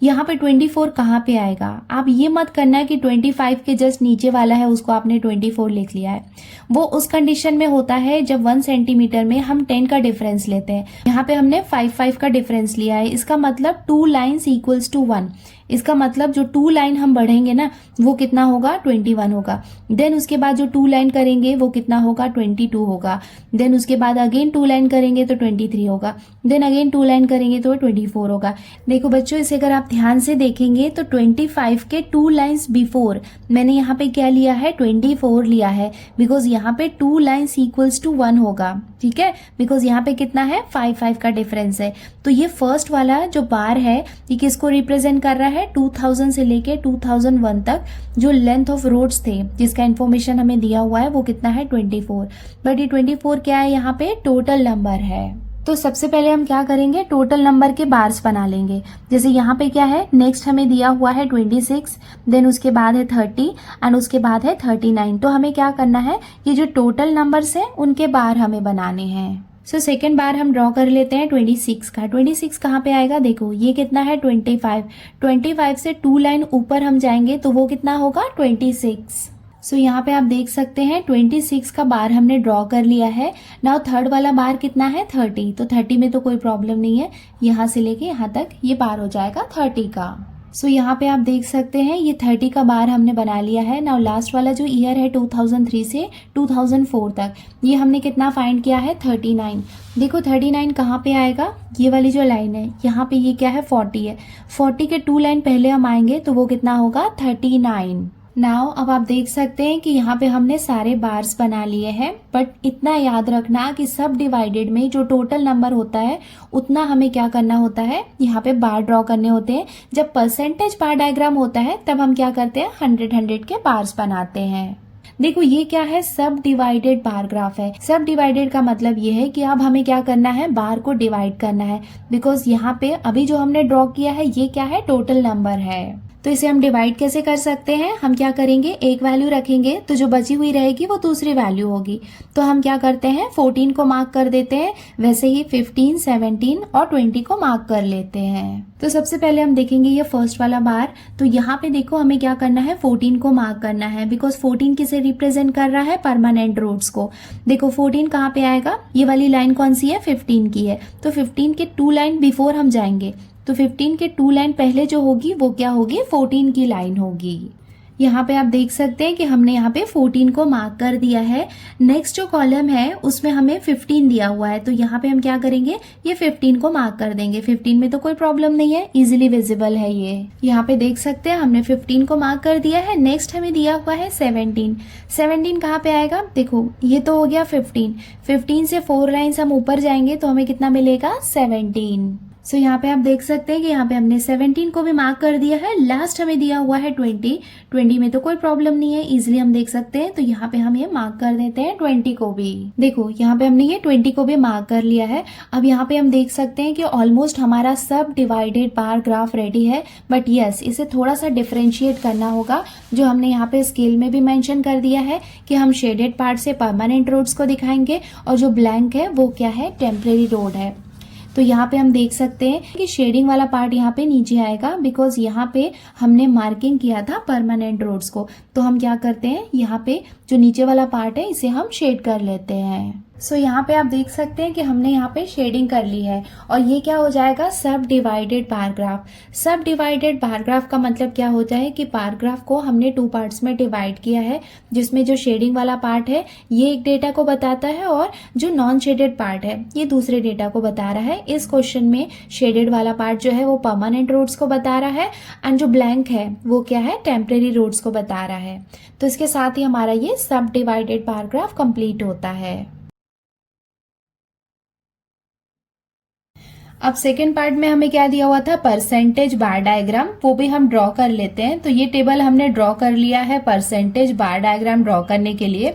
यहाँ पे 24 कहाँ पे आएगा, आप ये मत करना है कि 25 के जस्ट नीचे वाला है उसको आपने 24 लिख लिया है। वो उस कंडीशन में होता है जब 1 सेंटीमीटर में हम 10 का डिफरेंस लेते हैं। यहाँ पे हमने 5 का डिफरेंस लिया है। इसका मतलब 2 लाइन्स इक्वल्स टू 1। इसका मतलब जो 2 लाइन हम बढ़ेंगे ना वो कितना होगा, 21 होगा। देन उसके बाद जो 2 लाइन करेंगे वो कितना होगा, 22 होगा। देन उसके बाद अगेन 2 लाइन करेंगे तो 23 होगा। देन अगेन 2 लाइन करेंगे तो 24 होगा। देखो बच्चों इसे अगर आप ध्यान से देखेंगे तो 25 के 2 लाइन्स बिफोर मैंने यहाँ पे क्या लिया है, 24 लिया है। बिकॉज यहाँ पे 2 लाइन्स इक्वल्स टू 1 होगा, ठीक है। बिकॉज यहाँ पे कितना है, 5 का डिफरेंस है। तो ये फर्स्ट वाला जो बार है ये किसको रिप्रेजेंट कर रहा है, 2000 से लेके 2001 तक जो लेंथ ऑफ रोड्स थे जिसका इन्फॉर्मेशन हमें दिया हुआ है वो कितना है, 24। बट ये 24 क्या है, यहाँ पे टोटल नंबर है। तो सबसे पहले हम क्या करेंगे, टोटल नंबर के बार्स बना लेंगे। जैसे यहाँ पे क्या है, नेक्स्ट हमें दिया हुआ है 26, देन उसके बाद है 30 एंड उसके बाद है 39। तो हमें क्या करना है, ये जो टोटल नंबर्स हैं उनके बार हमें बनाने हैं। सो सेकेंड बार हम ड्रॉ कर लेते हैं 26 का। 26 कहाँ पे आएगा, देखो ये कितना है, 25 से 2 लाइन ऊपर हम जाएंगे तो वो कितना होगा, 26। सो यहाँ पे आप देख सकते हैं 26 का बार हमने ड्रॉ कर लिया है। नाउ थर्ड वाला बार कितना है, 30। तो 30 में तो कोई प्रॉब्लम नहीं है, यहाँ से लेके यहाँ तक ये बार हो जाएगा 30 का। सो यहाँ पे आप देख सकते हैं ये 30 का बार हमने बना लिया है। नाउ लास्ट वाला जो ईयर है 2003 से 2004 तक, ये हमने कितना फाइंड किया है, 39। देखो 39 कहाँ पे आएगा, ये वाली जो लाइन है यहाँ पे ये क्या है, 40 है। 40 के 2 लाइन पहले हम आएंगे तो वो कितना होगा, 39। नाउ अब आप देख सकते हैं कि यहाँ पे हमने सारे बार्स बना लिए हैं। बट इतना याद रखना कि सब डिवाइडेड में जो टोटल नंबर होता है उतना हमें क्या करना होता है, यहाँ पे बार ड्रॉ करने होते हैं। जब परसेंटेज बार डायग्राम होता है तब हम क्या करते हैं, 100 के बार्स बनाते हैं। देखो ये क्या है, सब डिवाइडेड बार ग्राफ है। सब डिवाइडेड का मतलब ये है कि अब हमें क्या करना है, बार को डिवाइड करना है, बिकॉज यहाँ पे अभी जो हमने ड्रॉ किया है ये क्या है, टोटल नंबर है। तो इसे हम डिवाइड कैसे कर सकते हैं, हम क्या करेंगे, एक वैल्यू रखेंगे तो जो बची हुई रहेगी वो दूसरी वैल्यू होगी। तो हम क्या करते हैं, 14 को मार्क कर देते हैं, वैसे ही 15, 17 और 20 को मार्क कर लेते हैं। तो सबसे पहले हम देखेंगे ये फर्स्ट वाला बार। तो यहाँ पे देखो हमें क्या करना है, 14 को मार्क करना है, बिकॉज 14 किसे रिप्रेजेंट कर रहा है, परमानेंट रूट्स को। देखो 14 कहाँ पे आएगा, ये वाली लाइन कौन सी है, 15 की है। तो 15 के 2 लाइन बिफोर हम जाएंगे, तो 15 के 2 लाइन पहले जो होगी वो क्या होगी, 14 की लाइन होगी। यहाँ पे आप देख सकते हैं कि हमने यहाँ पे 14 को मार्क कर दिया है। नेक्स्ट जो कॉलम है उसमें हमें 15 दिया हुआ है, तो यहाँ पे हम क्या करेंगे, ये 15 को मार्क कर देंगे। 15 में तो कोई प्रॉब्लम नहीं है, इजीली विजिबल है ये। यहाँ पे देख सकते हैं हमने 15 को मार्क कर दिया है। नेक्स्ट हमें दिया हुआ है 17। 17 कहाँ पे आएगा, देखो ये तो हो गया 15। 15 से 4 लाइन्स हम ऊपर जाएंगे तो हमें कितना मिलेगा, 17। सो यहाँ पे आप देख सकते हैं कि यहाँ पे हमने 17 को भी मार्क कर दिया है। लास्ट हमें दिया हुआ है 20। 20 में तो कोई प्रॉब्लम नहीं है, इजिली हम देख सकते हैं, तो यहाँ पे हम ये मार्क कर देते हैं 20 को भी। देखो यहाँ पे हमने ये 20 को भी मार्क कर लिया है। अब यहाँ पे हम देख सकते हैं कि ऑलमोस्ट हमारा सब डिवाइडेड बार ग्राफ रेडी है, बट यस इसे थोड़ा सा डिफरेंशिएट करना होगा, जो हमने यहाँ पे स्केल में भी मेंशन कर दिया है कि हम शेडेड पार्ट से परमानेंट रोड्स को दिखाएंगे और जो ब्लैंक है वो क्या है, टेम्परेरी रोड है। तो यहाँ पे हम देख सकते हैं कि शेडिंग वाला पार्ट यहाँ पे नीचे आएगा, बिकॉज यहाँ पे हमने मार्किंग किया था परमानेंट रोड्स को। तो हम क्या करते हैं, यहाँ पे जो नीचे वाला पार्ट है इसे हम शेड कर लेते हैं। सो यहाँ पे आप देख सकते हैं कि हमने यहाँ पे शेडिंग कर ली है और ये क्या हो जाएगा, सब डिवाइडेड बार ग्राफ। सब डिवाइडेड बार ग्राफ का मतलब क्या होता है कि बार ग्राफ को हमने 2 पार्ट्स में डिवाइड किया है, जिसमें जो शेडिंग वाला पार्ट है ये एक डेटा को बताता है और जो नॉन शेडेड पार्ट है ये दूसरे डेटा को बता रहा है। इस क्वेश्चन में शेडेड वाला पार्ट जो है वो परमानेंट रोड्स को बता रहा है एंड जो ब्लैंक है वो क्या है, टेम्परेरी रोड्स को बता रहा है। तो इसके साथ ही हमारा ये सब डिवाइडेड बार ग्राफ कंप्लीट होता है। अब सेकेंड पार्ट में हमें क्या दिया हुआ था, परसेंटेज बार डायग्राम, वो भी हम ड्रॉ कर लेते हैं। तो ये टेबल हमने ड्रॉ कर लिया है परसेंटेज बार डायग्राम ड्रॉ करने के लिए।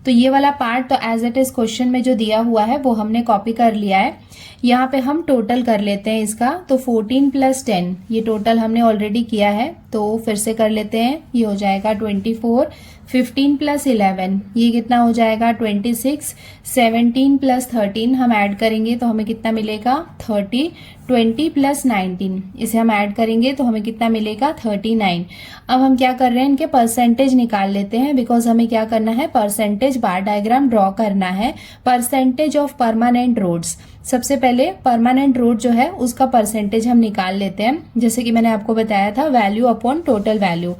तो ये वाला पार्ट तो एज इट इज क्वेश्चन में जो दिया हुआ है वो हमने कॉपी कर लिया है। यहाँ पे हम टोटल कर लेते हैं इसका। तो 14 + 10 ये टोटल हमने ऑलरेडी किया है, तो फिर से कर लेते हैं। ये हो जाएगा 24। 15 + 11 ये कितना हो जाएगा, 26। 17 + 13 हम ऐड करेंगे तो हमें कितना मिलेगा, 30। 20 + 19 इसे हम ऐड करेंगे तो हमें कितना मिलेगा, 39। अब हम क्या कर रहे हैं, इनके परसेंटेज निकाल लेते हैं, बिकॉज हमें क्या करना है, परसेंटेज बार डायग्राम ड्रॉ करना है। परसेंटेज ऑफ परमानेंट रोड्स, सबसे पहले परमानेंट रोड जो है उसका परसेंटेज हम निकाल लेते हैं। जैसे कि मैंने आपको बताया था, value upon total value.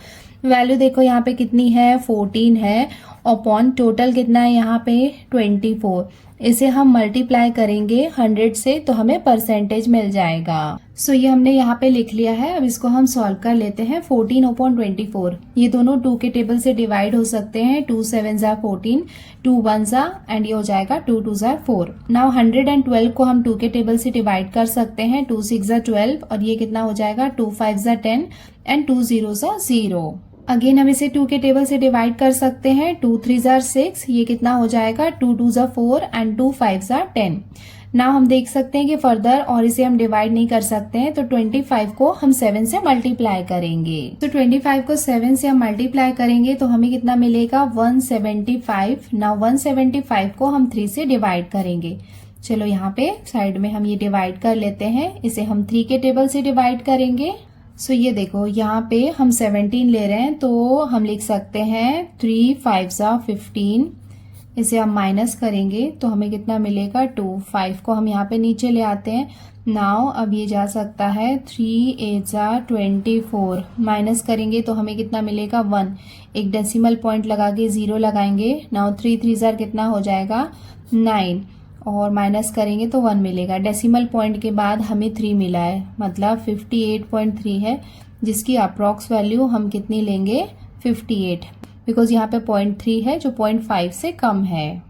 Value देखो यहाँ पे कितनी है, 14 है, अपॉन टोटल कितना है यहाँ पे, 24। इसे हम मल्टीप्लाई करेंगे 100 से तो हमें परसेंटेज मिल जाएगा। सो ये हमने यहाँ पे लिख लिया है। अब इसको हम सॉल्व कर लेते हैं। 14/24 ये दोनों 2 के टेबल से डिवाइड हो सकते हैं। 2 7 = 14, 2 1 एंड ये हो जाएगा 2 2 = 4। नाउ 112 को हम 2 के टेबल से डिवाइड कर सकते हैं। 2 6 = 12 और ये कितना हो जाएगा, 2 5 = 10 एंड 2 0 = 0। अगेन हम इसे 2 के टेबल से डिवाइड कर सकते हैं। 2 3 = 6 ये कितना हो जाएगा, 2 2 = 4 एंड 2 5 = 10। नाउ हम देख सकते हैं कि फर्दर और इसे हम डिवाइड नहीं कर सकते हैं, तो 25 को हम 7 से मल्टीप्लाई करेंगे। तो 25 को 7 से हम मल्टीप्लाई करेंगे तो हमें कितना मिलेगा, 175। नाउ 175 को हम 3 से डिवाइड करेंगे। चलो यहाँ पे साइड में हम ये डिवाइड कर लेते हैं। इसे हम 3 के टेबल से डिवाइड करेंगे। सो ये देखो यहाँ पे हम 17 ले रहे हैं, तो हम लिख सकते हैं 3 5 = 15। इसे हम माइनस करेंगे तो हमें कितना मिलेगा, 2। 5 को हम यहाँ पे नीचे ले आते हैं। नाउ अब ये जा सकता है, 3 8 = 24। माइनस करेंगे तो हमें कितना मिलेगा, 1। एक डेसिमल पॉइंट लगा के 0 लगाएंगे। नाउ 3 3 = कितना हो जाएगा, 9 और माइनस करेंगे तो 1 मिलेगा। डेसिमल पॉइंट के बाद हमें 3 मिला है, मतलब 58.3 है, जिसकी अप्रॉक्स वैल्यू हम कितनी लेंगे, 58, बिकॉज यहाँ पे 0.3 है जो 0.5 से कम है।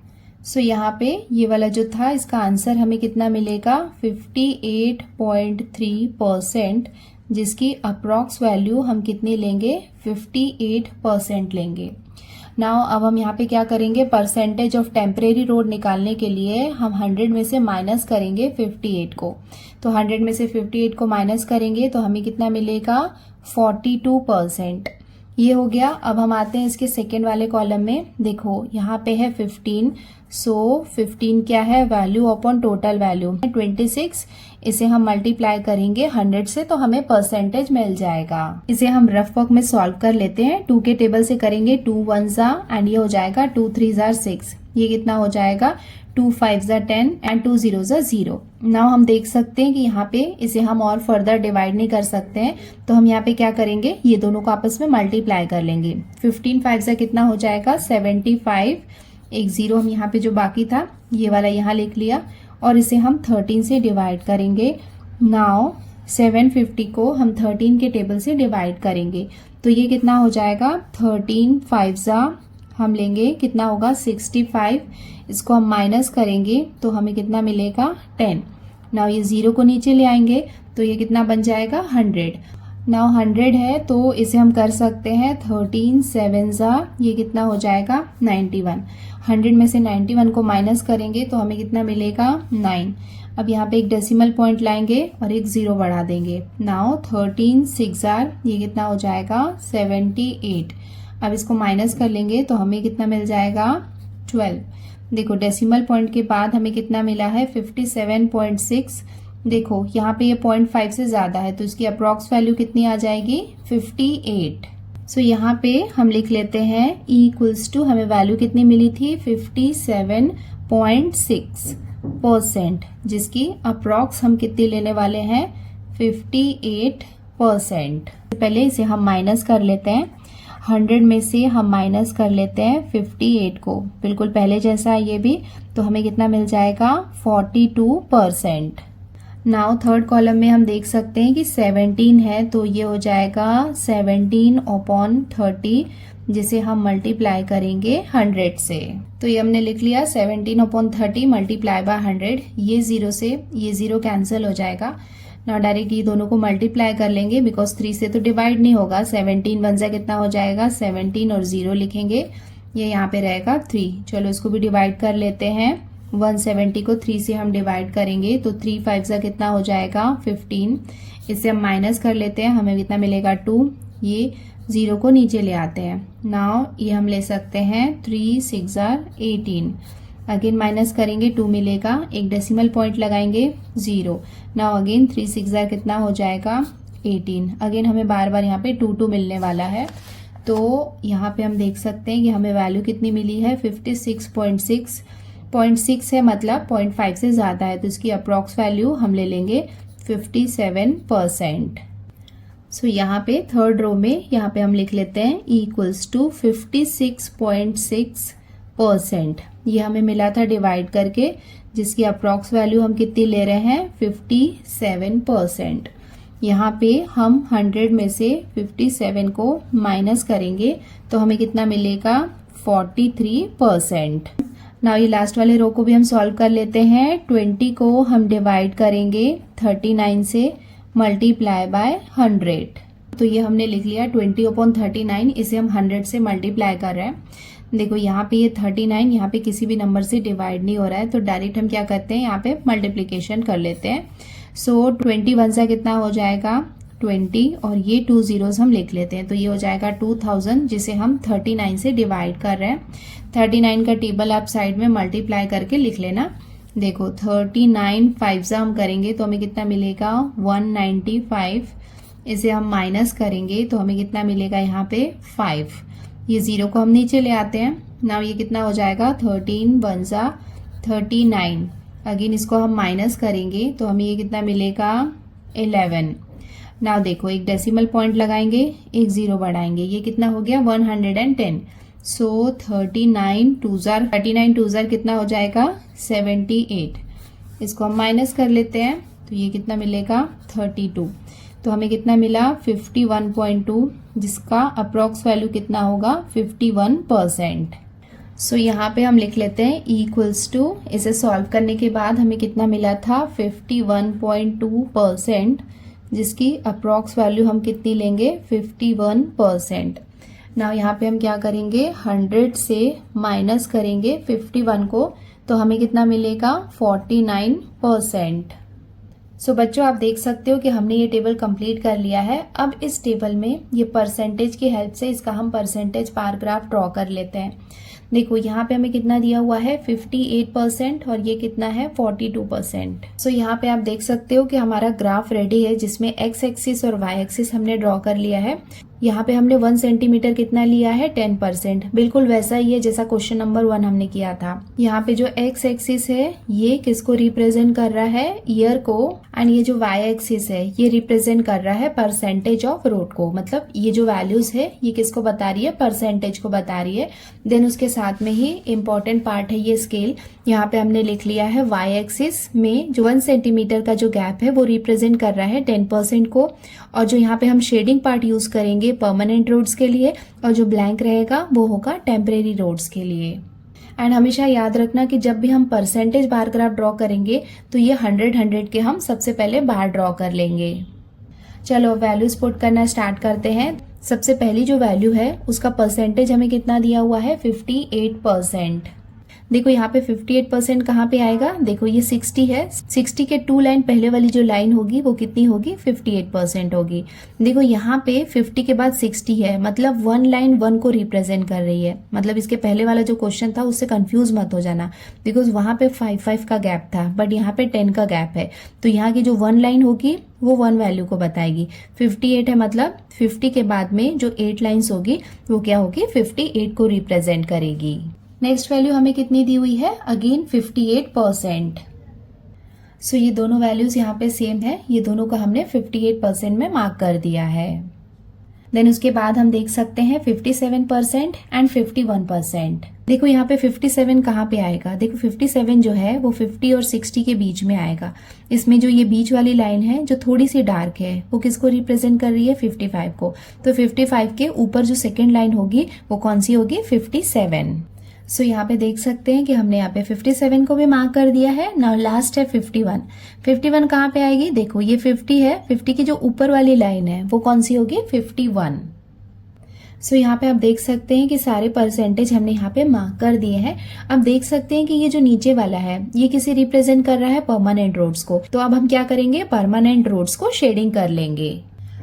सो यहाँ पे ये वाला जो था इसका आंसर हमें कितना मिलेगा, 58.3%, जिसकी अप्रॉक्स वैल्यू हम कितनी लेंगे, 58% लेंगे। नाउ अब हम यहाँ पे क्या करेंगे, परसेंटेज ऑफ टेम्परेरी रोड निकालने के लिए हम 100 में से माइनस करेंगे 58 को। तो 100 में से 58 को माइनस करेंगे तो हमें कितना मिलेगा, 42%। ये हो गया। अब हम आते हैं इसके सेकेंड वाले कॉलम में। देखो यहाँ पे है 15, सो 15 क्या है, वैल्यू अपॉन टोटल वैल्यू 26। इसे हम मल्टीप्लाई करेंगे 100 से तो हमें परसेंटेज मिल जाएगा। इसे हम रफ वर्क में सॉल्व कर लेते हैं। 2 के टेबल से करेंगे, 2 1 जा एंड ये हो जाएगा 2 3 जा 6। ये कितना हो जाएगा, 2 5 जा 10 एंड 2 0 जा 0। नाउ हम देख सकते हैं कि यहाँ पे इसे हम और फर्दर डिवाइड नहीं कर सकते हैं, तो हम यहाँ पे क्या करेंगे, ये दोनों को आपस में मल्टीप्लाई कर लेंगे। 15 5 जा कितना हो जाएगा, 75। एक 0 हम यहाँ पे जो बाकी था ये वाला यहाँ लिख लिया और इसे हम 13 से डिवाइड करेंगे। नाउ 750 को हम 13 के टेबल से डिवाइड करेंगे तो ये कितना हो जाएगा, 13 5 जा हम लेंगे कितना होगा, 65। इसको हम माइनस करेंगे तो हमें कितना मिलेगा, 10। नाउ ये 0 को नीचे ले आएंगे तो ये कितना बन जाएगा, 100। नाउ 100 है तो इसे हम कर सकते हैं 13 7 जा, ये कितना हो जाएगा, 91। 100 में से 91 को माइनस करेंगे तो हमें कितना मिलेगा, 9। अब यहाँ पे एक डेसिमल पॉइंट लाएंगे और एक 0 बढ़ा देंगे। नाउ 13 6 जार, ये कितना हो जाएगा, 78। अब इसको माइनस कर लेंगे तो हमें कितना मिल जाएगा, 12। देखो डेसिमल पॉइंट के बाद हमें कितना मिला है, 57.6। देखो यहाँ पे ये 0.5 से ज्यादा है तो इसकी अप्रॉक्स वैल्यू कितनी आ जाएगी, 58। सो यहाँ पे हम लिख लेते हैं E इक्वल्स टू, हमें वैल्यू कितनी मिली थी, 57.6%, जिसकी अप्रॉक्स हम कितनी लेने वाले हैं, 58%। पहले इसे हम माइनस कर लेते हैं। 100 में से हम माइनस कर लेते हैं 58 को, बिल्कुल पहले जैसा ये भी, तो हमें कितना मिल जाएगा, 42%। नाउ थर्ड कॉलम में हम देख सकते हैं कि 17 है तो ये हो जाएगा 17/30, जिसे हम मल्टीप्लाई करेंगे 100 से। तो ये हमने लिख लिया 17/30 मल्टीप्लाई बाय 100। ये 0 से ये 0 कैंसिल हो जाएगा। नाउ डायरेक्ट ये दोनों को मल्टीप्लाई कर लेंगे बिकॉज 3 से तो डिवाइड नहीं होगा। 17 1 जा कितना हो जाएगा, 17 और 0 लिखेंगे, ये यहाँ पे रहेगा 3। चलो इसको भी डिवाइड कर लेते हैं। 170 को 3 से हम डिवाइड करेंगे तो 3 5 जा कितना हो जाएगा, 15। इससे हम माइनस कर लेते हैं, हमें कितना मिलेगा, 2। ये 0 को नीचे ले आते हैं। नाउ ये हम ले सकते हैं 3 6 जा 18। अगेन माइनस करेंगे, 2 मिलेगा, एक डेसिमल पॉइंट लगाएंगे, 0। नाउ अगेन 3 6 जा कितना हो जाएगा, 18। अगेन हमें बार बार यहाँ पे 2 मिलने वाला है तो यहाँ पे हम देख सकते हैं कि हमें वैल्यू कितनी मिली है, 56.6। 0.6 है मतलब 0.5 से ज्यादा है तो इसकी अप्रॉक्स वैल्यू हम ले लेंगे 57%। सो यहाँ पे थर्ड रो में यहाँ पे हम लिख लेते हैं E इक्वल्स टू 56.6%। ये हमें मिला था डिवाइड करके, जिसकी अप्रॉक्स वैल्यू हम कितनी ले रहे हैं, 57%। यहाँ पे हम 100 में से 57 को माइनस करेंगे तो हमें कितना मिलेगा, 43%। नाउ ये लास्ट वाले रो को भी हम सॉल्व कर लेते हैं। 20 को हम डिवाइड करेंगे 39 से मल्टीप्लाई बाय 100। तो ये हमने लिख लिया 20/39, इसे हम 100 से मल्टीप्लाई कर रहे हैं। देखो यहाँ पे ये 39 यहाँ पे किसी भी नंबर से डिवाइड नहीं हो रहा है तो डायरेक्ट हम क्या करते हैं, यहाँ पे मल्टीप्लीकेशन कर लेते हैं। सो 21 से कितना हो जाएगा, 20 और ये 2 zeros हम लिख लेते हैं तो ये हो जाएगा 2000, जिसे हम 39 से डिवाइड कर रहे हैं। 39 का टेबल आप साइड में मल्टीप्लाई करके लिख लेना। देखो 39 5 हम करेंगे तो हमें कितना मिलेगा, 195। इसे हम माइनस करेंगे तो हमें कितना मिलेगा, यहाँ पे 5। ये 0 को हम नीचे ले आते हैं। नाउ ये कितना हो जाएगा, 13 1 जा 39। अगेन इसको हम माइनस करेंगे तो हमें ये कितना मिलेगा, 11। नाउ देखो एक डेसिमल पॉइंट लगाएंगे, एक 0 बढ़ाएंगे, ये कितना हो गया, 110। सो 39 2 जार कितना हो जाएगा, 78। इसको हम माइनस कर लेते हैं तो ये कितना मिलेगा, 32। तो हमें कितना मिला, 51.2, जिसका अप्रॉक्स वैल्यू कितना होगा, 51%। सो यहाँ पे हम लिख लेते हैं E इक्वल्स टू, इसे सॉल्व करने के बाद हमें कितना मिला था, 51.2%, जिसकी अप्रॉक्स वैल्यू हम कितनी लेंगे, 51%। नाउ यहाँ पे हम क्या करेंगे, 100 से माइनस करेंगे 51 को, तो हमें कितना मिलेगा, 49%। सो बच्चों आप देख सकते हो कि हमने ये टेबल कंप्लीट कर लिया है। अब इस टेबल में ये परसेंटेज की हेल्प से इसका हम परसेंटेज बार ग्राफ ड्रॉ कर लेते हैं। देखो यहाँ पे हमें कितना दिया हुआ है, 58% और ये कितना है, 42%। सो यहाँ पे आप देख सकते हो कि हमारा ग्राफ रेडी है, जिसमें एक्स एक्सिस और वाई एक्सिस हमने ड्रॉ कर लिया है। यहाँ पे हमने 1 सेंटीमीटर कितना लिया है, 10%, बिल्कुल वैसा ही है जैसा क्वेश्चन नंबर 1 हमने किया था। यहाँ पे जो एक्स एक्सिस है ये किसको रिप्रेजेंट कर रहा है, ईयर को, एंड ये जो वाई एक्सिस है ये रिप्रेजेंट कर रहा है परसेंटेज ऑफ रोड को। मतलब ये जो वैल्यूज है ये किसको बता रही है, परसेंटेज को बता रही है। देन उसके साथ में ही इम्पोर्टेंट पार्ट है ये स्केल। यहाँ पे हमने लिख लिया है वाई एक्सिस में जो 1 सेंटीमीटर का जो गैप है वो रिप्रेजेंट कर रहा है 10% को, और जो यहाँ पे हम शेडिंग पार्ट यूज करेंगे परमानेंट रोड्स के लिए, और जो ब्लैंक रहेगा वो होगा टेम्परेरी रोड्स के लिए। एंड हमेशा याद रखना कि जब भी हम परसेंटेज बार ग्राफ ड्रॉ करेंगे तो ये 100 के हम सबसे पहले बार ड्रॉ कर लेंगे। चलो वैल्यूज पुट करना स्टार्ट करते हैं। सबसे पहली जो वैल्यू है उसका परसेंटेज हमें कितना दिया हुआ है, 58%। देखो यहाँ पे 58% कहाँ पे आएगा, देखो ये 60 है, 60 के 2 लाइन पहले वाली जो लाइन होगी वो कितनी होगी, 58% होगी। देखो यहाँ पे 50 के बाद 60 है, मतलब 1 लाइन 1 को रिप्रेजेंट कर रही है। मतलब इसके पहले वाला जो क्वेश्चन था उससे कंफ्यूज मत हो जाना, बिकॉज वहां पे 5 का गैप था बट यहाँ पे 10 का गैप है। तो यहाँ की जो 1 लाइन होगी वो 1 वैल्यू को बताएगी। 58 है मतलब 50 के बाद में जो 8 लाइन्स होगी वो क्या होगी, 58 को रिप्रेजेंट करेगी। नेक्स्ट वैल्यू हमें कितनी दी हुई है, अगेन 58%। सो ये दोनों वैल्यूज यहाँ पे सेम है, ये दोनों का हमने 58% में मार्क कर दिया है। देन उसके बाद हम देख सकते हैं 57% एंड 51%। देखो यहाँ पे 57 कहाँ पे आएगा, देखो 57 जो है वो 50 और 60 के बीच में आएगा। इसमें जो ये बीच वाली लाइन है जो थोड़ी सी डार्क है वो किसको रिप्रेजेंट कर रही है, 55 को। तो 55 के ऊपर जो सेकेंड लाइन होगी वो कौन सी होगी, 57। सो यहाँ पे देख सकते हैं कि हमने यहाँ पे 57 को भी मार्क कर दिया है। नाउ लास्ट है 51। 51 कहाँ पे आएगी, देखो ये 50 है, 50 की जो ऊपर वाली लाइन है वो कौन सी होगी, 51। सो यहाँ पे आप देख सकते हैं कि सारे परसेंटेज हमने यहाँ पे मार्क कर दिए हैं। अब देख सकते हैं कि ये जो नीचे वाला है ये किसे रिप्रेजेंट कर रहा है, परमानेंट रोड्स को। तो अब हम क्या करेंगे, परमानेंट रोड्स को शेडिंग कर लेंगे।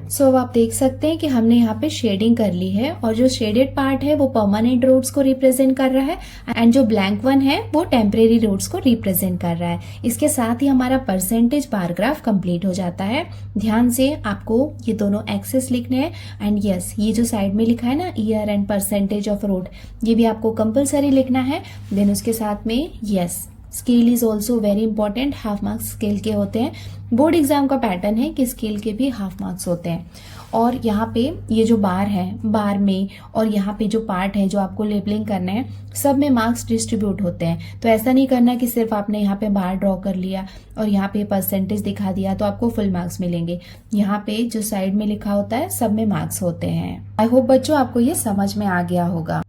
सो अब आप देख सकते हैं कि हमने यहाँ पे शेडिंग कर ली है, और जो शेडेड पार्ट है वो परमानेंट रोड्स को रिप्रेजेंट कर रहा है, एंड जो ब्लैंक वन है वो टेम्परेरी रोड्स को रिप्रेजेंट कर रहा है। इसके साथ ही हमारा परसेंटेज बार ग्राफ कंप्लीट हो जाता है। ध्यान से आपको ये दोनों एक्सेस लिखने हैं, एंड यस ये जो साइड में लिखा है ना, year and percentage of road, ये भी आपको कंपल्सरी लिखना है। देन उसके साथ में yes scale is also very important, half marks scale के होते हैं। बोर्ड एग्जाम का पैटर्न है कि स्केल के भी हाफ मार्क्स होते हैं। और यहाँ पे ये जो बार है, बार में और यहाँ पे जो पार्ट है जो आपको लेबलिंग करना है, सब में मार्क्स डिस्ट्रीब्यूट होते हैं। तो ऐसा नहीं करना कि सिर्फ आपने यहाँ पे बार ड्रॉ कर लिया और यहाँ पे परसेंटेज दिखा दिया तो आपको फुल मार्क्स मिलेंगे। यहाँ पे जो साइड में लिखा होता है सब में मार्क्स होते हैं। आई होप बच्चों आपको ये समझ में आ गया होगा।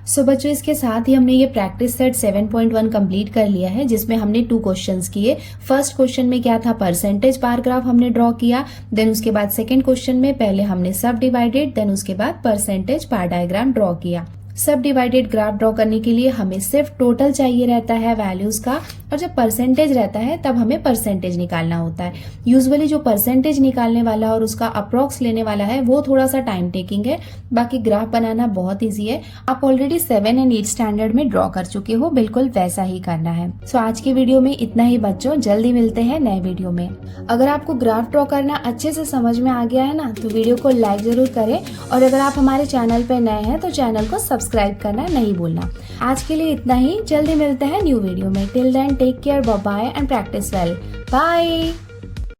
सो बच्चों इसके साथ ही हमने ये प्रैक्टिस सेट 7.1 कंप्लीट कर लिया है, जिसमें हमने 2 क्वेश्चंस किए। फर्स्ट क्वेश्चन में क्या था, परसेंटेज बार ग्राफ हमने ड्रॉ किया। देन उसके बाद सेकंड क्वेश्चन में पहले हमने सब डिवाइडेड, देन उसके बाद परसेंटेज बार डायग्राम ड्रॉ किया। सब डिवाइडेड ग्राफ ड्रॉ करने के लिए हमें सिर्फ टोटल चाहिए रहता है वैल्यूज का, और जब परसेंटेज रहता है तब हमें परसेंटेज निकालना होता है। यूजुअली जो परसेंटेज निकालने वाला और उसका अप्रोक्स लेने वाला है वो थोड़ा सा टाइम टेकिंग है, बाकी ग्राफ बनाना बहुत ईजी है। आप ऑलरेडी 7 एंड 8 स्टैंडर्ड में ड्रॉ कर चुके हो, बिल्कुल वैसा ही करना है। सो आज की वीडियो में इतना ही बच्चों, जल्दी मिलते हैं नए वीडियो में। अगर आपको ग्राफ ड्रॉ करना अच्छे से समझ में आ गया है ना, तो वीडियो को लाइक जरूर करें, और अगर आप हमारे चैनल पे नए हैं तो चैनल को सब्सक्राइब करना नहीं भूलना। आज के लिए इतना ही, जल्दी मिलते हैं न्यू वीडियो में। Till then take care, bye bye and practice well. Bye.